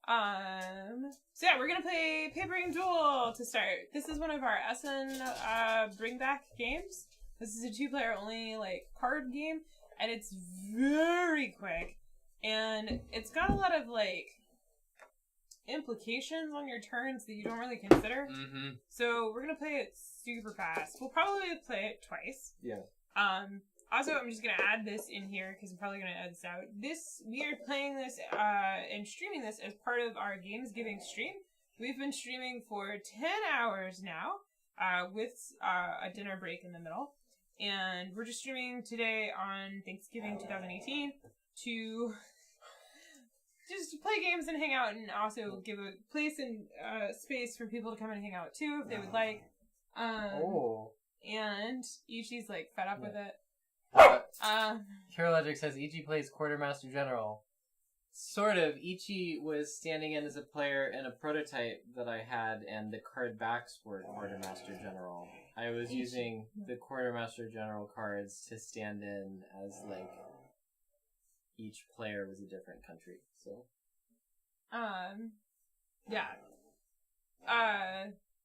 So yeah, we're gonna play Papering Duel to start. This is one of our SN bring back games. This is a 2-player only card game, and it's very quick, and it's got a lot of implications on your turns that you don't really consider. Mm-hmm. So we're gonna play it super fast. We'll probably play it twice. Yeah. Also, I'm just gonna add this in here because I'm probably gonna edit this out. We are playing this and streaming this as part of our Gamesgiving stream. We've been streaming for 10 hours now, with a dinner break in the middle, and we're just streaming today on Thanksgiving 2018 to just play games and hang out, and also give a place and space for people to come and hang out too if they would like. And Ichi's fed up with it. Hero Logic says Ichi plays Quartermaster General. Sort of. Ichi was standing in as a player in a prototype that I had, and the card backs were Quartermaster General. I was using the Quartermaster General cards to stand in as each player was a different country. So. Yeah.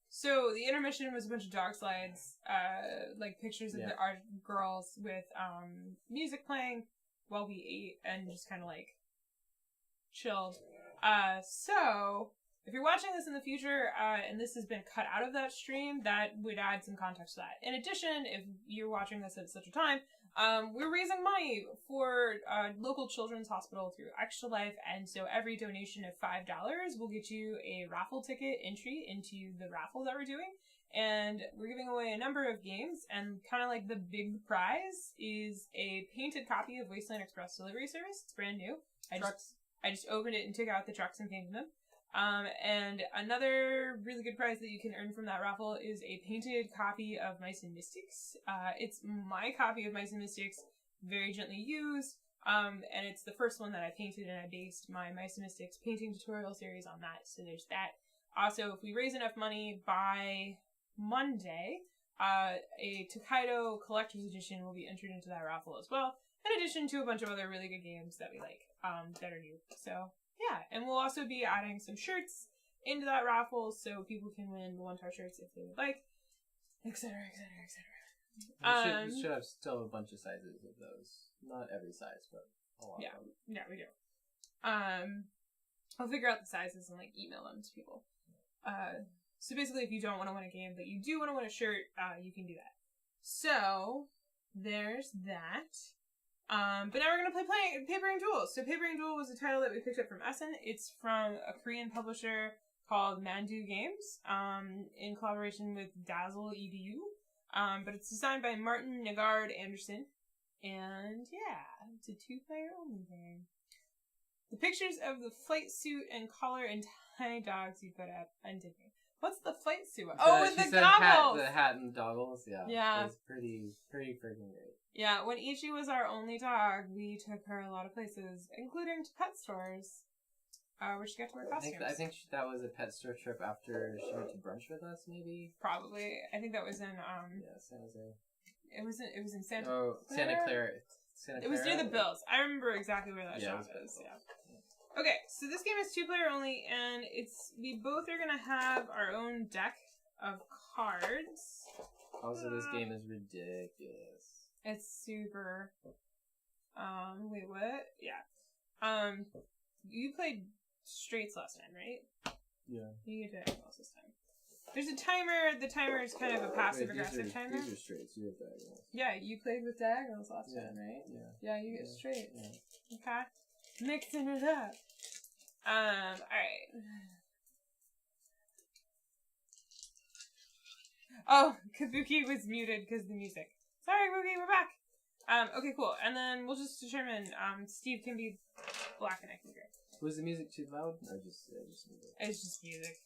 So the intermission was a bunch of dog slides, pictures of the art girls with music playing while we ate and just kind of chilled. So if you're watching this in the future and this has been cut out of that stream, that would add some context to that. In addition, if you're watching this at such a time, we're raising money for local children's hospital through Extra Life, and so every donation of $5 will get you a raffle ticket entry into the raffle that we're doing. And we're giving away a number of games, and kind of the big prize is a painted copy of Wasteland Express Delivery Service. It's brand new. I just opened it and took out the trucks and painted them. And another really good prize that you can earn from that raffle is a painted copy of Mice and Mystics. It's my copy of Mice and Mystics, very gently used, and it's the first one that I painted, and I based my Mice and Mystics painting tutorial series on that, so there's that. Also, if we raise enough money by Monday, a Tokaido Collector's Edition will be entered into that raffle as well, in addition to a bunch of other really good games that we like, that are new. So, yeah, and we'll also be adding some shirts into that raffle so people can win the TheOneTAR shirts if they would like, etc., etc., etc. We should have still a bunch of sizes of those. Not every size, but a lot of them. Yeah, we do. I'll figure out the sizes and email them to people. So basically, if you don't want to win a game, but you do want to win a shirt, you can do that. So, there's that. But now we're going to play Papering Duel. So Papering Duel was a title that we picked up from Essen. It's from a Korean publisher called Mandu Games, in collaboration with Dazzle EDU. But it's designed by Martin Nagard Anderson. And yeah, it's a 2-player only game. The pictures of the flight suit and collar and tiny dogs you put up, I'm digging. What's the flight suit? With the goggles! The hat and goggles, yeah. Yeah. It's pretty freaking great. Yeah, when Ichi was our only dog, we took her a lot of places, including to pet stores, where she got to wear costumes. I think that was a pet store trip after she went to brunch with us, maybe? Probably. I think that was in, San Jose. It was in Santa Clara. It was near the Bills. I remember exactly where that shop is, yeah. Okay, so this game is 2-player only, and we both are gonna have our own deck of cards. Also, this game is ridiculous. It's super. Wait, what? Yeah. You played straights last time, right? Yeah. You get diagonals this time. There's a timer. The timer is kind of a passive-aggressive timer. These are straights. You have diagonals. Yeah, you played with diagonals last time, right? Yeah. Yeah, you get straight. Yeah. Okay. Mixing it up. Alright. Oh, Kabuki was muted because of the music. Sorry, Kabuki, we're back. Okay, cool. And then we'll just determine, Steve can be black and I can be gray. Was the music too loud? Or just music? It's just music.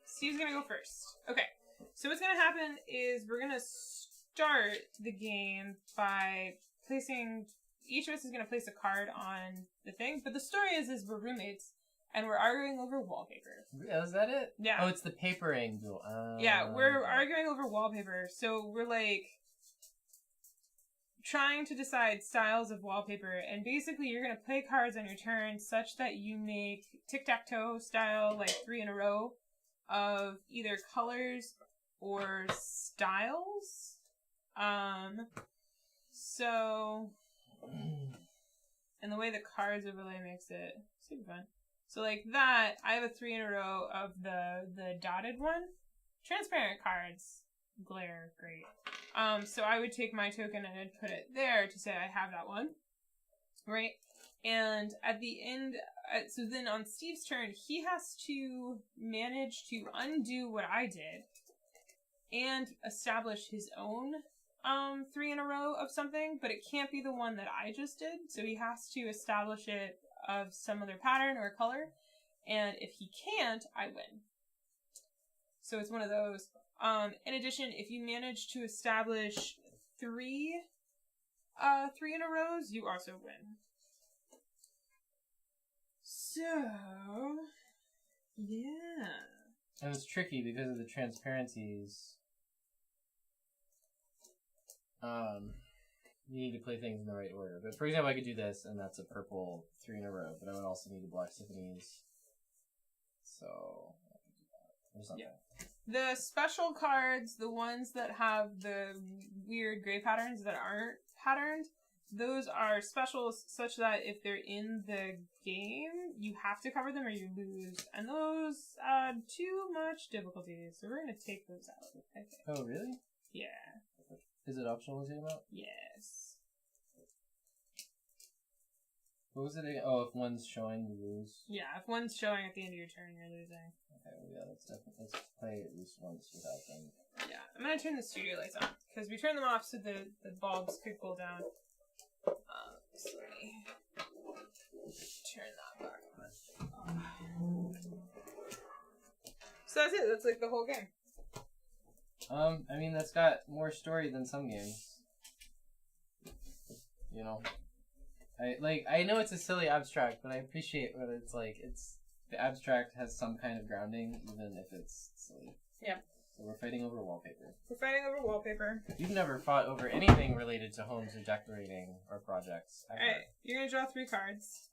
Steve's gonna go first. Okay. So what's gonna happen is we're gonna start the game by placing... Each of us is going to place a card on the thing, but the story is we're roommates, and we're arguing over wallpaper. Oh, is that it? Yeah. Oh, it's the papering duel. Yeah, we're arguing over wallpaper, so we're trying to decide styles of wallpaper, and basically you're going to play cards on your turn such that you make tic-tac-toe style, like 3 in a row, of either colors or styles. So, and the way the cards overlay makes it super fun. So like that, I have a 3 in a row of the dotted one. Transparent cards, glare, great. So I would take my token and I'd put it there to say I have that one, right? And at the end, so then on Steve's turn, he has to manage to undo what I did and establish his own 3 in a row of something, but it can't be the one that I just did. So he has to establish it of some other pattern or color, and if he can't, I win. So it's one of those. In addition, if you manage to establish 3 in a rows, you also win. So, yeah. And it's tricky because of the transparencies. You need to play things in the right order. But for example, I could do this, and that's a purple 3 in a row, but I would also need to block Tiffany's. So, I could do that. Or something. Yeah. The special cards, the ones that have the weird gray patterns that aren't patterned, those are specials such that if they're in the game, you have to cover them or you lose. And those add too much difficulty, so we're going to take those out, I think. Oh, really? Yeah. Is it optional to take them out? Yes. What was it again? Oh, if one's showing, you lose. Yeah, if one's showing at the end of your turn, you're losing. Okay, well, yeah, let's play at least once without them. Yeah, I'm gonna turn the studio lights on, because we turned them off so the bulbs could cool down. So let me turn that back on. So that's it, that's like the whole game. I mean, that's got more story than some games. You know? I know it's a silly abstract, but I appreciate what it's like. The abstract has some kind of grounding, even if it's silly. Yeah. So we're fighting over wallpaper. We're fighting over wallpaper. You've never fought over anything related to homes or decorating or projects. Alright, you're gonna draw 3 cards.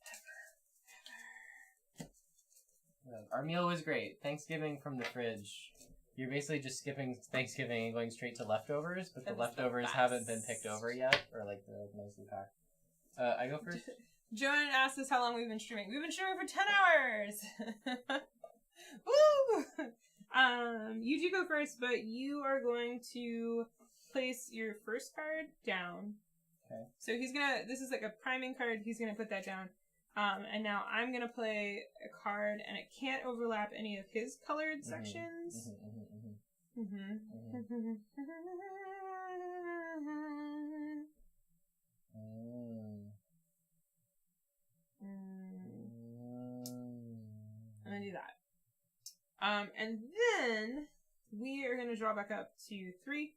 Our meal was great. Thanksgiving from the fridge. You're basically just skipping Thanksgiving and going straight to leftovers, but the leftovers haven't been picked over yet, or like they're nicely packed. I go first? Joan asked us how long we've been streaming. We've been streaming for 10 hours! Woo! You do go first, but you are going to place your first card down. Okay. So he's gonna, this is like a priming card, he's gonna put that down. And now I'm gonna play a card, and it can't overlap any of his colored sections. I'm gonna do that. And then we are gonna draw back up to 3.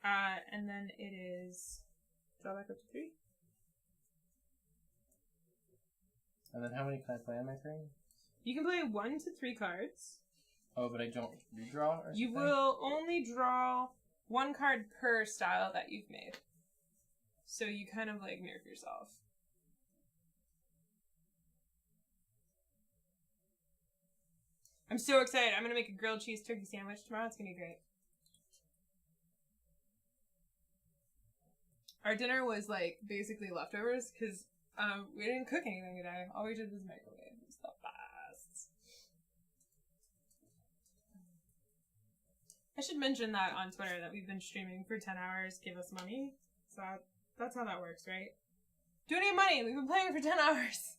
And then it is draw back up to 3. And then how many can I play on my turn? You can play 1 to 3 cards. Oh, but I don't redraw or something? You will only draw 1 card per style that you've made. So you kind of like nerf yourself. I'm so excited. I'm going to make a grilled cheese turkey sandwich tomorrow. It's going to be great. Our dinner was like basically leftovers because we didn't cook anything today. All we did was microwave. It was the best. I should mention that on Twitter that we've been streaming for 10 hours. Give us money. So that's how that works, right? Donate money! We've been playing for 10 hours!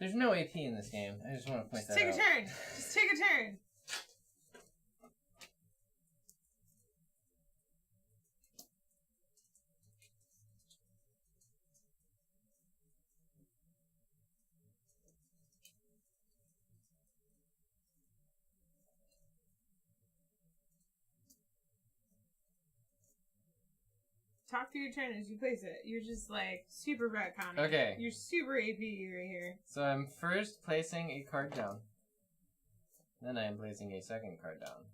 There's no AP in this game. I just want to point that out. Just take a turn. Just take a turn. Talk through your turn as you place it. You're just like super retconning. Okay. You're super AP right here. So I'm first placing a card down. Then I am placing a second card down.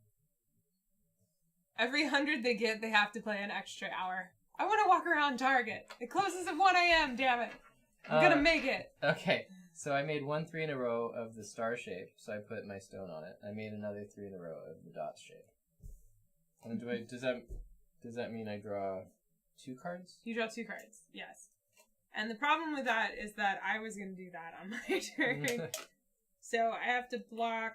Every 100 they get, they have to play an extra hour. I want to walk around Target. It closes at 1 a.m., damn it. I'm gonna make it. Okay. So I made 1 3 in a row of the star shape, so I put my stone on it. I made another 3 in a row of the dot shape. And does that mean I draw 2 cards? You draw 2 cards, yes. And the problem with that is that I was going to do that on my turn. So I have to block...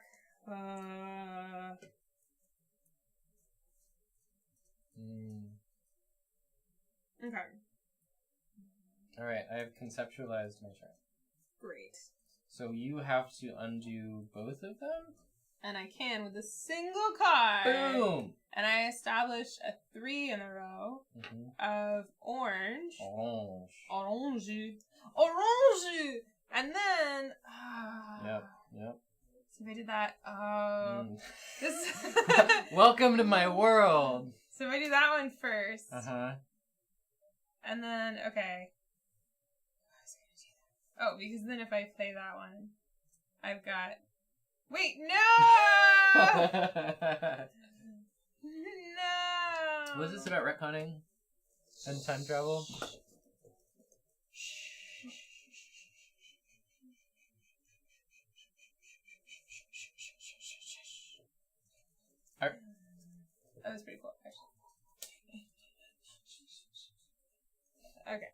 Okay. Alright, I have conceptualized my turn. Great. So you have to undo both of them? And I can with a single card. Boom! And I establish a 3 in a row of orange. Orange. And then... Yep. So if I did that... This... Welcome to my world! So if I do that one first. And then, okay. Oh, because then if I play that one, I've got... Wait, no! No! Was this about retconning and time travel? That was pretty cool, actually. Okay.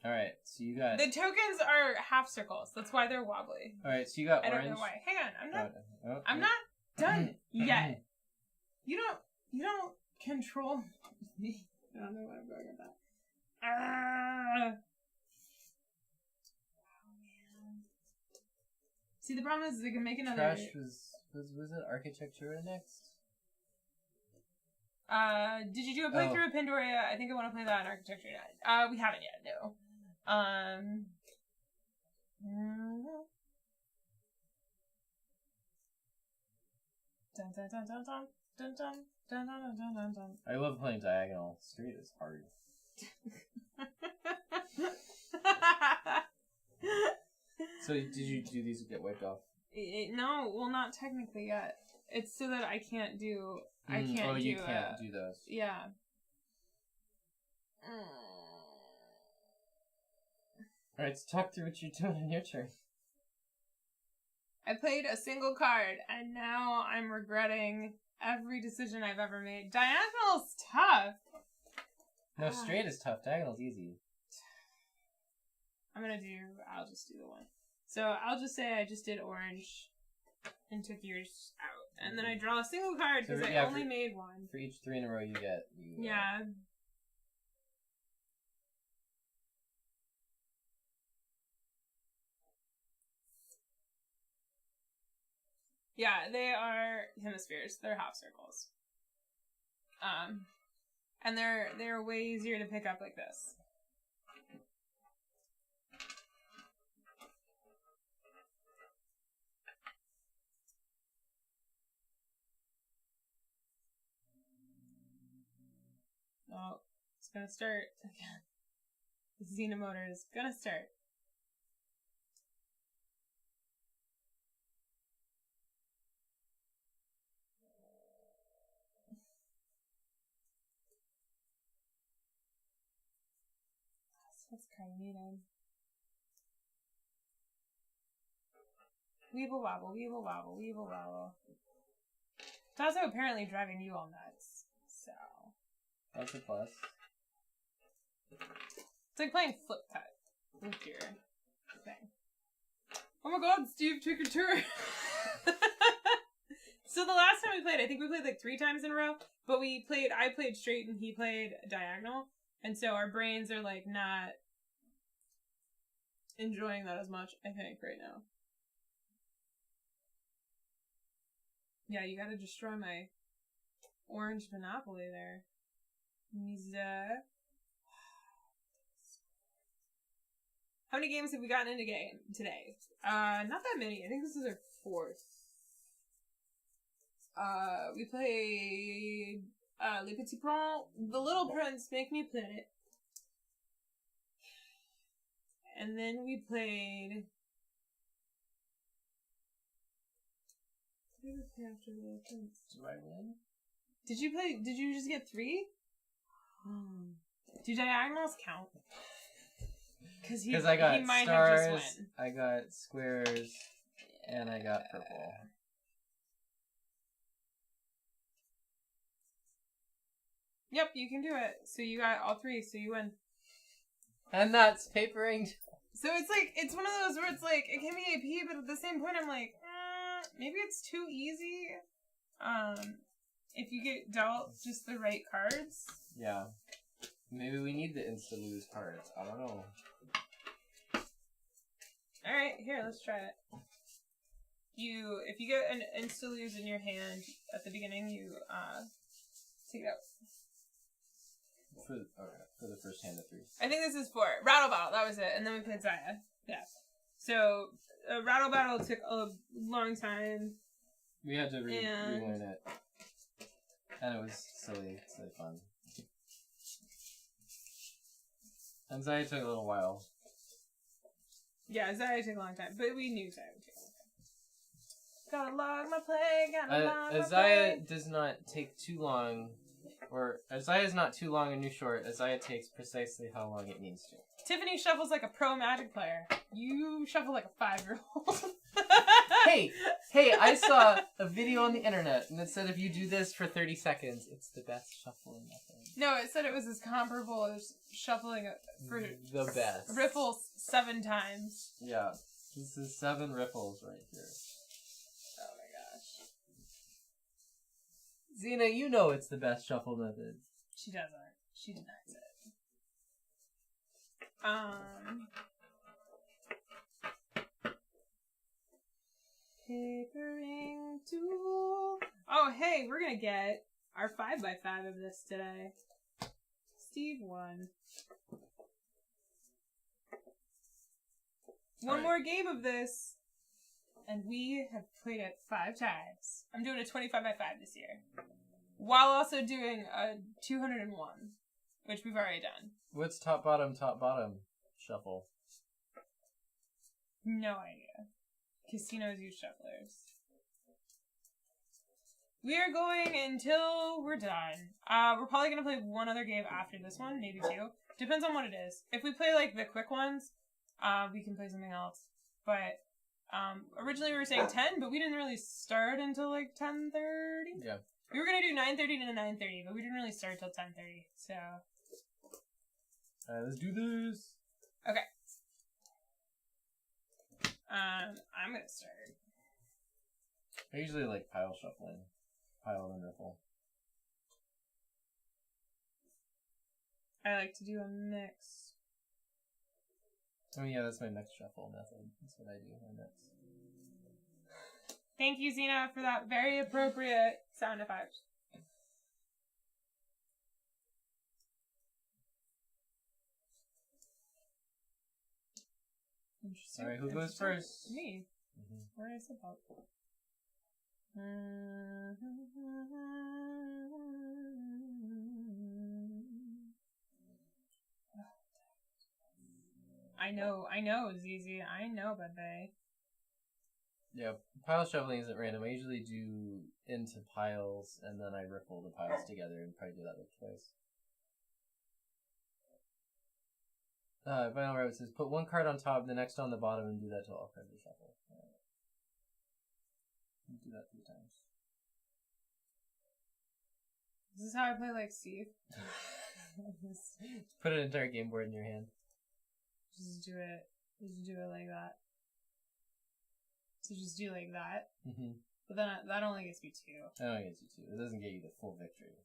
Alright, so you got... The tokens are half circles. That's why they're wobbly. Alright, so you got orange. I don't know why. Hang on, I'm not done yet. You don't control me. I don't know what I'm going about. Oh, man. See, the problem is they can make another... Trash was it Architectura next? Did you do a playthrough of Pandoria? I think I want to play that in Architecture. We haven't yet, no. Dun, dun, dun, dun, dun, dun, dun, dun, dun, dun, dun, dun. I love playing diagonal. Straight is hard. So did you do these to get wiped off? No, well, not technically yet. It's so that I can't do... you can't do those. Yeah. Alright, so talk through what you're doing in your turn. I played a single card, and now I'm regretting every decision I've ever made. Diagonal's tough! No, straight is tough. Diagonal's easy. I'll just do the one. So I'll just say I just did orange and took yours out. And then I draw a single card because I only made one. For each 3 in a row you get. Yeah. Yeah, they are hemispheres. They're half circles. And they're way easier to pick up like this. Oh, it's gonna start again. The Xenomotor is gonna start. That's kind of needed. Weeble wobble, weeble wobble, weeble wobble. It's also apparently driving you all nuts, so... That's a plus. It's like playing flip cut with your thing. Oh my god, Steve took a turn! So the last time we played, I think we played like 3 times in a row, but I played straight and he played diagonal, and so our brains are like not enjoying that as much, I think, right now. Yeah, you gotta destroy my orange Monopoly there. How many games have we gotten into today? Not that many. I think this is our 4th. We played Le Petit Prince, The Little Prince, Make Me Play It. And then we played... What did we play after The Little Prince? Do I win? Did you just get 3? Do diagonals count? Because I got might stars, have just win. I got squares, and I got purple. Yep, you can do it. So you got all 3, so you win. And that's papering. So it's one of those where it's like, it can be AP, but at the same point I'm like, maybe it's too easy. If you get dealt just the right cards. Yeah. Maybe we need the insta-lose cards. I don't know. Alright, here, let's try it. If you get an insta-lose in your hand at the beginning, you, take it out. For the first hand of 3. I think this is 4. Rattle Battle, that was it. And then we played Zaya. Yeah. So, Rattle Battle took a long time. We had to relearn it. And it was silly fun. And Zaya took a little while. Yeah, Zaya took a long time. But we knew Zaya would take a long time. Gotta log my play, gotta log my play. Zaya does not take too long. Or, Azaya is not too long and new short. Azaya takes precisely how long it needs to. Tiffany shuffles like a pro Magic player. You shuffle like a 5-year-old. Hey, I saw a video on the internet, and it said if you do this for 30 seconds, it's the best shuffling method. No, it said it was as comparable as shuffling for the best. riffles 7 times. Yeah, this is 7 riffles right here. Oh my gosh. Xena, you know it's the best shuffle method. She doesn't. She denies it. Papering Duel. Oh, hey, we're gonna get our 5x5 of this today. Steve won. One more game of this, and we have played it 5 times. I'm doing a 25x5 this year, while also doing a 201, which we've already done. What's top bottom shuffle? No idea. Casinos use shufflers. We are going until we're done. We're probably going to play one other game after this one, maybe 2. Depends on what it is. If we play, like, the quick ones, we can play something else. But, originally we were saying 10, but we didn't really start until, like, 10:30. Yeah. We were going to do 9:30 to 9:30, but we didn't really start till 10:30, so... Alright, let's do this! Okay. I'm gonna start. I usually like pile shuffling. Pile and riffle. I like to do a mix. Oh yeah, that's my mix shuffle method. That's what I do, my mix. Thank you, Xena, for that very appropriate sound effect. Interesting. Alright, who goes first? Me. Mm-hmm. Where is the book? I know, Zizi. I know, babe. Yeah, pile shuffling isn't random. I usually do into piles, and then I riffle the piles together, and probably do that like twice. Vinyl Rabbit says, put one card on top, the next on the bottom, and do that till all cards are shuffled. Do that 3 times. This is how I play like Steve. Put an entire game board in your hand. Just do it. Just do it like that. So just do like that. Mm-hmm. But then that only gets me 2. That only gets you 2. It doesn't get you the full victory.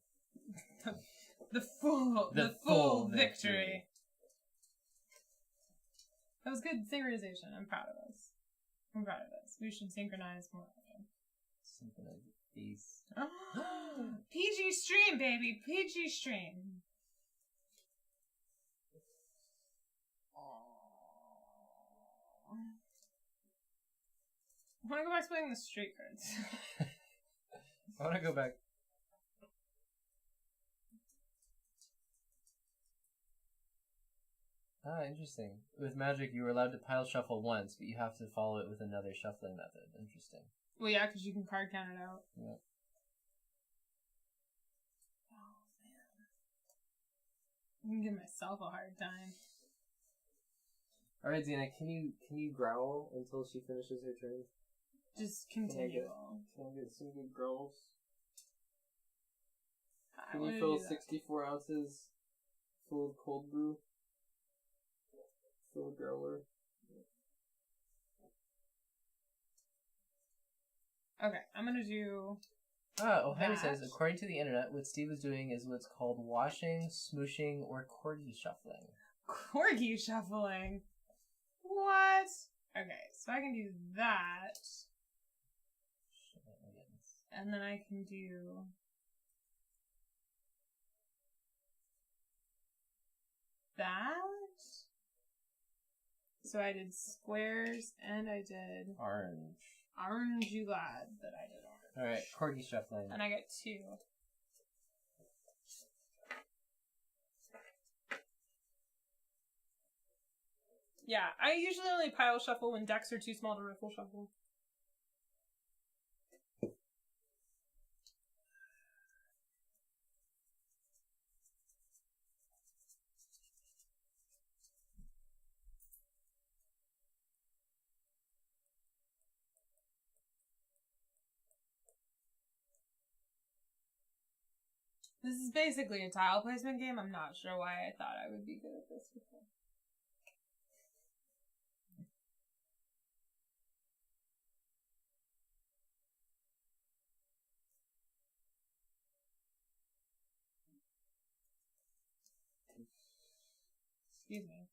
the full victory. That was good synchronization. I'm proud of us. We should synchronize more often. Synchronize the face. PG stream, baby. PG stream. I want to go back to playing the straight cards. I want to go back. Ah, interesting. With Magic, you were allowed to pile shuffle once, but you have to follow it with another shuffling method. Interesting. Well, yeah, because you can card count it out. Yeah. Oh, man. I'm giving myself a hard time. Alright, Zena, can you growl until she finishes her turn? Just continue. Can I get some good growls? Can you fill 64 ounces full of cold brew? Fill a growler. Okay, I'm gonna do... Henry says, according to the internet, what Steve is doing is what's called washing, smooshing, or corgi shuffling. Corgi shuffling? What? Okay, so I can do that. And then I can do... that? So I did squares, and I did... Orange. Aren't you glad that I did orange? Alright, corgi shuffling. And I got 2. Yeah, I usually only pile shuffle when decks are too small to riffle shuffle. This is basically a tile placement game. I'm not sure why I thought I would be good at this before. Excuse me.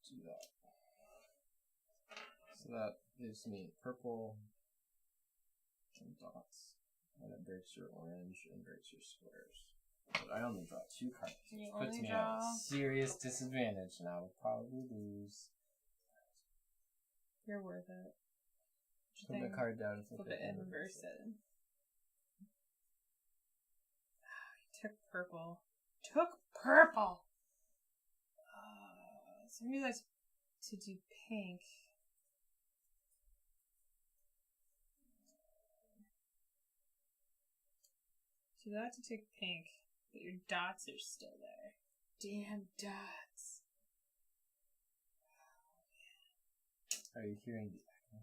Do that. So that gives me purple and dots. And it breaks your orange and breaks your squares. But I only draw 2 cards. You Which puts me at a serious disadvantage, and I will probably lose. You're worth it. Put the card down and flip it and reverse it. Took purple. So maybe that's to do pink. So you have to take pink, but your dots are still there. Damn dots. Are you hearing the echo?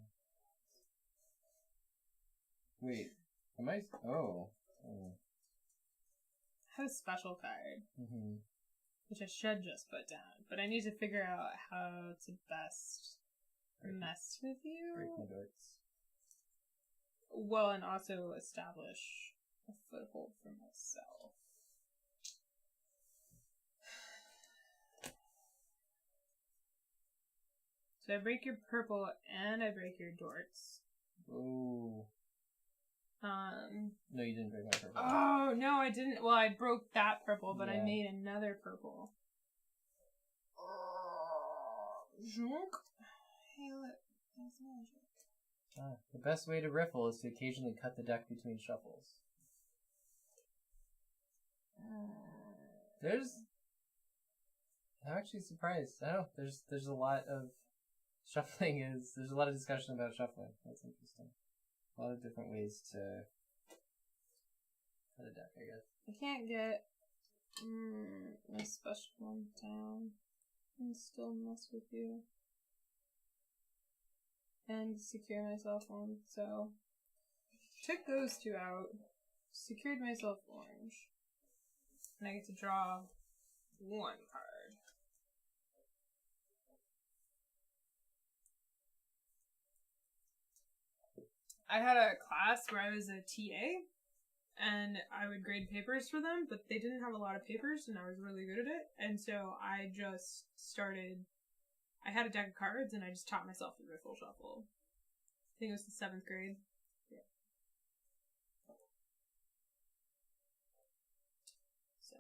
Wait, am I? Oh. I have a special card. Mm-hmm. Which I should just put down, but I need to figure out how to best mess with you. Break my darts. Well, and also establish a foothold for myself. So I break your purple and I break your dorks. Ooh. No, you didn't break my purple. Oh, no, I didn't. Well, I broke that purple, but I made another purple. Junk. Hey, look. There's magic. The best way to riffle is to occasionally cut the deck between shuffles. I'm actually surprised. I don't know. There's a lot of shuffling there's a lot of discussion about shuffling. That's interesting. A lot of different ways to cut a deck, I guess. I can't get my special one down and still mess with you. And secure myself one, so took those 2 out, secured myself orange, and I get to draw 1 card. I had a class where I was a TA, and I would grade papers for them, but they didn't have a lot of papers, and I was really good at it. And so I just started. I had a deck of cards, and I just taught myself the riffle shuffle. I think it was the 7th grade. Yeah. So.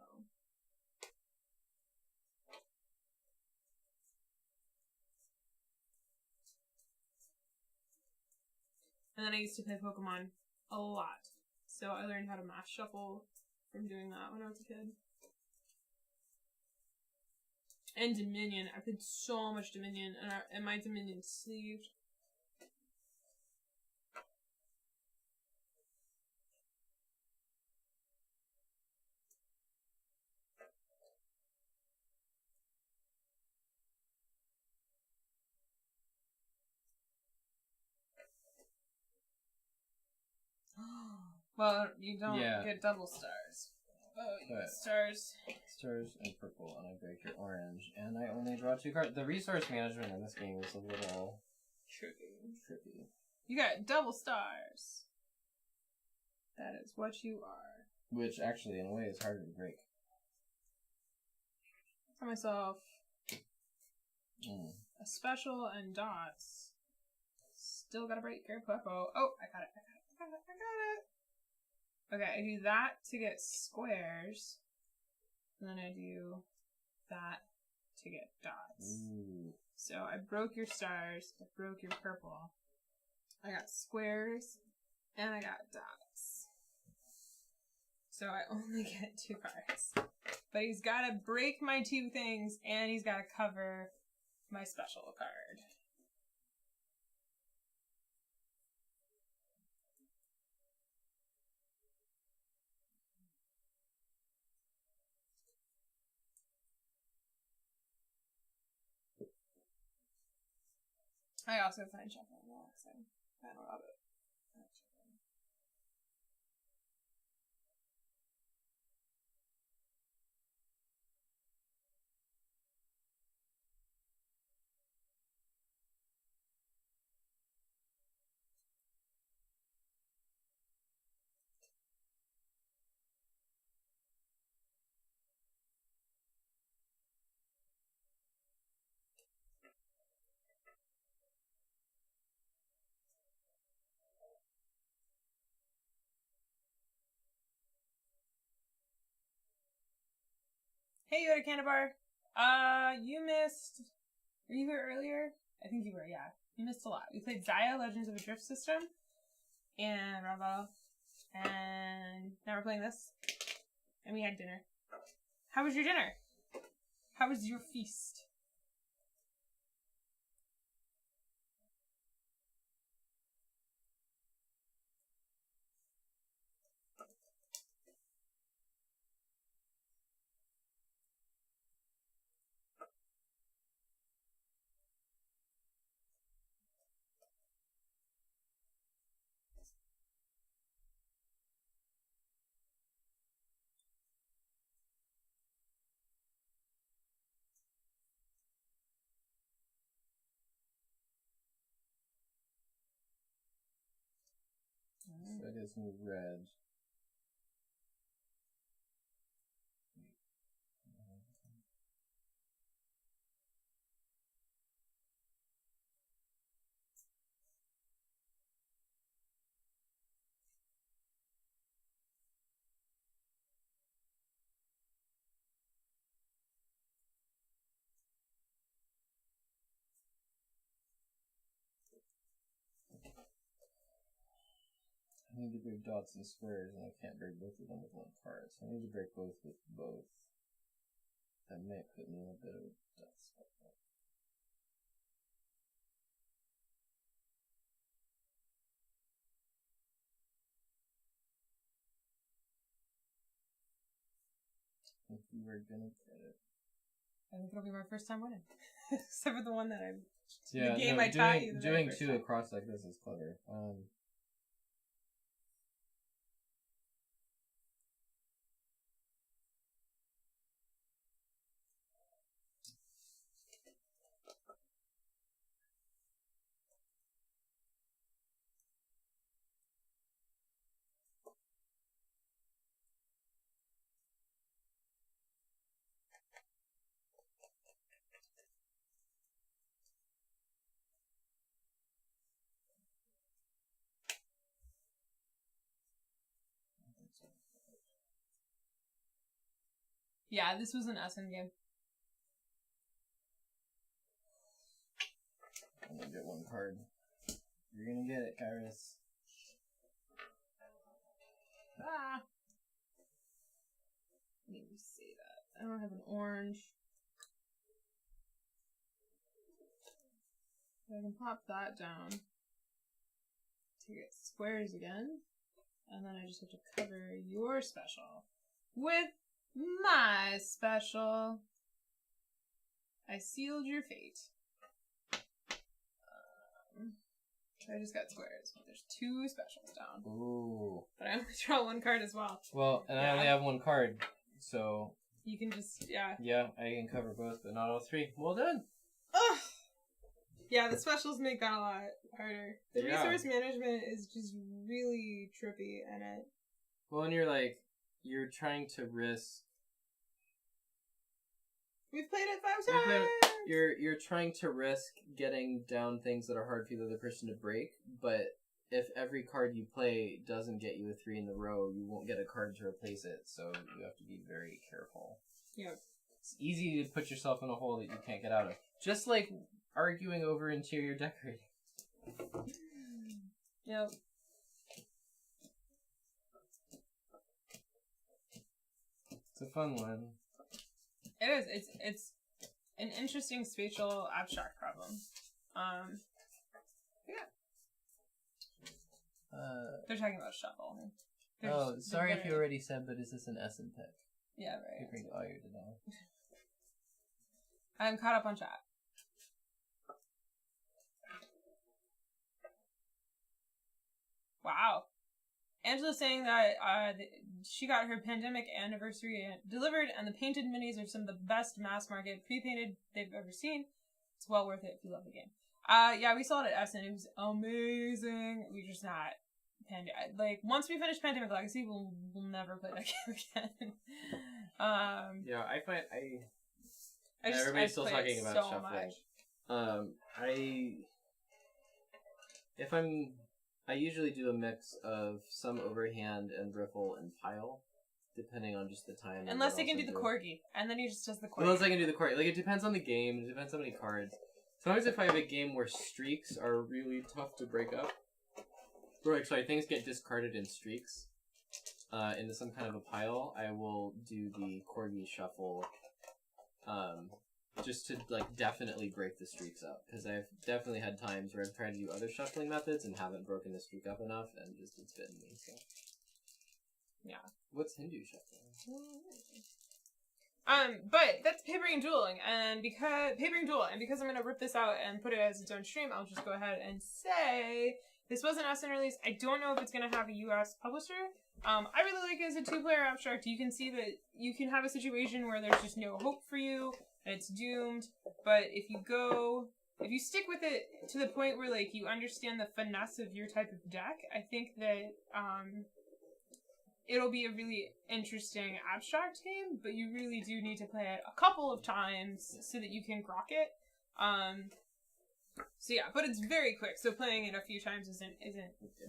And then I used to play Pokemon a lot. So I learned how to math shuffle from doing that when I was a kid. And Dominion. I played so much Dominion, and my Dominion sleeved. Well, you don't get double stars. Oh, you get stars. Stars and purple, and I break your orange, and I only draw 2 cards. The resource management in this game is a little tricky. You got double stars. That is what you are. Which actually, in a way, is harder to break. For myself, a special and dots. Still gotta break your purple. Oh, I got it. Okay, I do that to get squares. And then I do that to get dots. Ooh. So I broke your stars. I broke your purple. I got squares. And I got dots. So I only get 2 cards. But he's got to break my 2 things, and he's got to cover my special card. I also find shuffling relaxing. I don't love it. Hey, Yoda Cannabar. You missed. Were you here earlier? I think you were, yeah. You missed a lot. We played Zaya, Legends of a Drift System, and Rava, and now we're playing this. And we had dinner. How was your dinner? How was your feast? So it is new red. I need to break dots and squares, and I can't break both of them with 1 card. So I need to break both with both. That may put me in a bit of a dot spot. I think we were gonna get it. I think it'll be my first time winning. Except for the one that I... Yeah, the game no, I taught you. Doing 2 across like this is clever. Yeah, this was an SN game. I'm gonna get one card. You're gonna get it, Kairos. Ah. Let me see that. I don't have an orange. So I can pop that down to get squares again. And then I just have to cover your special with my special. I sealed your fate. I just got squares, but there's 2 specials down. Ooh. But I only draw 1 card as well. Well, and I only have 1 card, so... You can just, yeah. Yeah, I can cover both, but not all 3. Well done! Ugh! Yeah, the specials make that a lot harder. The resource management is just really trippy in it. Well, and you're trying to risk... We've played it 5 times! You're trying to risk getting down things that are hard for the other person to break, but if every card you play doesn't get you a 3 in the row, you won't get a card to replace it, so you have to be very careful. Yep. It's easy to put yourself in a hole that you can't get out of. Just like arguing over interior decorating. Yep. It's a fun one. It is. It's an interesting spatial abstract problem. Yeah. They're talking about shuffle. Sorry if you already said, but is this an S and pick? Yeah, right. Oh, you're denied. I'm caught up on chat. Wow. Angela's saying that she got her pandemic anniversary delivered, and the painted minis are some of the best mass market pre-painted they've ever seen. It's well worth it if you love the game. Yeah, we saw it at Essen. It was amazing. We just not once we finish Pandemic Legacy, we'll never play that game again. Yeah, I find everybody's still talking about so shuffling. I usually do a mix of some overhand and riffle and pile, depending on just the time. Unless they can do the corgi, and then he just does the corgi. Unless I can do the corgi. Like, it depends on the game, it depends on how many cards. Sometimes if I have a game where streaks are really tough to break up, or things get discarded in streaks, into some kind of a pile, I will do the corgi shuffle, just to definitely break the streaks up, because I've definitely had times where I've tried to do other shuffling methods and haven't broken the streak up enough, and just it's bitten me. So yeah, what's Hindu shuffling? But that's papering dueling, and because I'm gonna rip this out and put it as its own stream, I'll just go ahead and say this was an SN release. I don't know if it's gonna have a US publisher. I really like it as a 2-player abstract. You can see that you can have a situation where there's just no hope for you, and it's doomed, but if you stick with it to the point where, you understand the finesse of your type of deck, I think that, it'll be a really interesting abstract game, but you really do need to play it a couple of times so that you can grok it. So yeah, but it's very quick, so playing it a few times isn't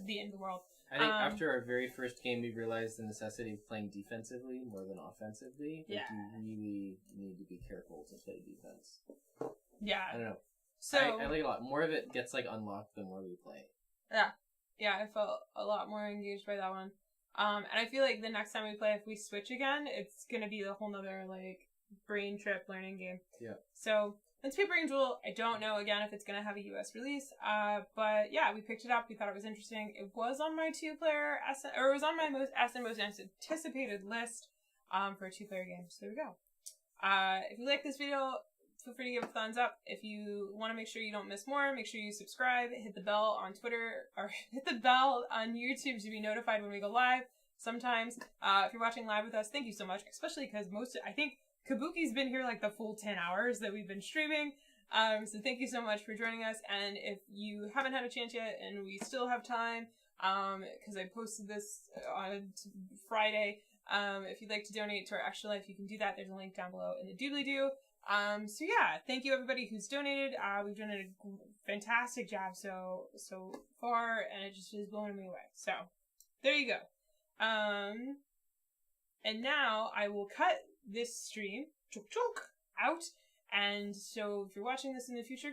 the end of the world. I think after our very first game, we realized the necessity of playing defensively more than offensively. Yeah. You really need to be careful to play defense. Yeah. I don't know. So I like a lot. More of it gets unlocked the more we play. Yeah. Yeah, I felt a lot more engaged by that one. And I feel like the next time we play, if we switch again, it's gonna be a whole nother brain trip learning game. Yeah. So let's papering duel. I don't know again if it's gonna have a US release. But yeah, we picked it up. We thought it was interesting. It was on my 2-player it was on my most anticipated list for a 2-player game. So there we go. If you like this video, feel free to give it a thumbs up. If you want to make sure you don't miss more, make sure you subscribe, hit the bell on Twitter, or hit the bell on YouTube to be notified when we go live. Sometimes, if you're watching live with us, thank you so much, especially because I think Kabuki's been here the full 10 hours that we've been streaming. So thank you so much for joining us. And if you haven't had a chance yet, and we still have time, because I posted this on Friday, if you'd like to donate to our Extra Life, you can do that. There's a link down below in the doobly-doo. So yeah, thank you everybody who's donated. We've done a fantastic job so far, and it just is blowing me away. So there you go. And now I will cut this stream out. And so if you're watching this in the future,